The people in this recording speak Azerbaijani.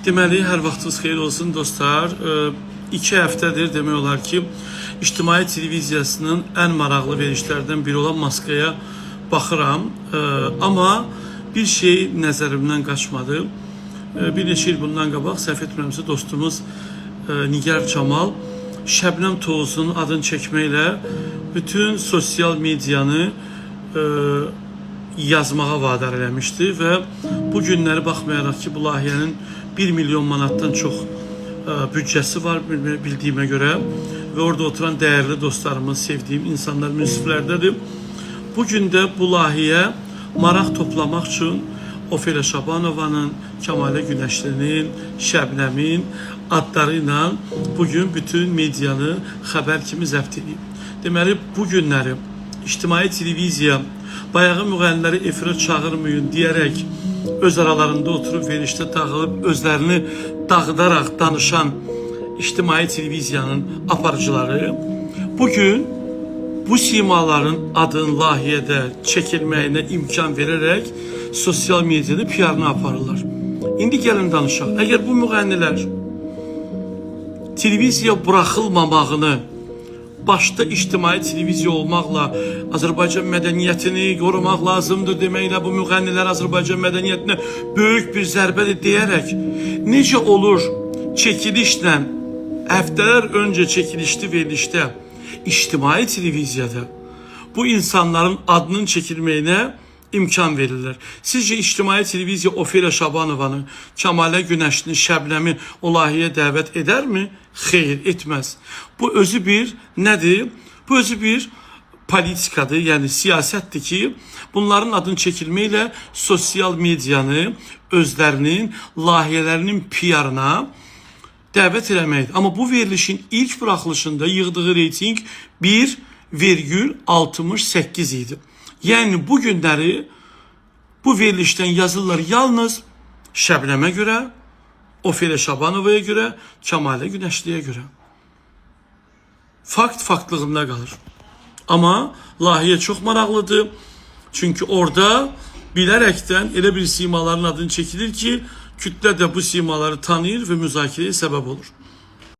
Deməli, hər vaxtınız xeyir olsun dostlar. 2 həftədir demək olar ki, İctimai televiziyasının ən maraqlı verilişlərdən biri olan Maskaya baxıram. Amma bir şey nəzərimdən qaçmadı. Bir neçə il bundan qabaq səhv etmirəmsə dostumuz Nigar Camal Şəbnəm Tovuzun adını çəkməklə bütün sosial medianı yazmağa vadar eləmişdi və bu günləri baxmayaraq ki, bu layihənin 1 milyon manatdan çox büdcəsi var bildiyimə görə və orada oturan dəyərli dostlarımız, sevdiyim insanlar münsiflərdədir. Bugün də bu layihə maraq toplamaq üçün Ofelia Şabanovanın, Kəmalə Günəşlinin, Şəbnəmin adları ilə bugün bütün medianı xəbər kimi zəbt edib. Deməli, bu günləri İctimai televiziya bayağı müğənniləri efirə çağırmayın deyərək öz aralarında oturub verilişdə dağılıb özlərini dağıdaraq danışan İctimai televiziyanın aparıcıları bugün bu simaların adın layihədə çəkilməyinə imkan verərək sosial mediada PR-ını aparırlar. İndi gəlin danışaq. Əgər bu müğənnilər televiziya buraxılmamağını başta İctimai televiziya olmaqla Azərbaycan mədəniyyətini qorumaq lazımdır deməklə bu müğənnilər Azərbaycan mədəniyyətinə böyük bir zərbədir deyərək necə olur çəkilişlə həftələr öncə çəkilişli verilişdə İctimai televiziyada bu insanların adının çəkilməyinə imkan verirlər. Sizcə İctimai televiziya Ofelia Şabanovanı, Kəmalə Günəşlini, Şəbnəmi o layihəyə dəvət edərmi? Xeyr, etməz. Bu özü bir nədir? Bu özü bir politikadır, yəni siyasətdir ki, bunların adını çəkilməklə sosial medianı özlərinin layihələrinin PR-ına dəvət eləməkdir. Amma bu verilişin ilk buraxılışında yığdığı reyting 1,68 idi. Yəni bu günləri bu verilişdən yazırlar yalnız Şəbnəmə görə, Ofelia Şabanovaya görə, Kəmalə Günəşliyə görə. Fakt faktlığında qalır. Amma layihə çox maraqlıdır. Çünki orada bilərəkdən elə bir simaların adını çəkilir ki, kütlə də bu simaları tanıyır və müzakirəyə səbəb olur.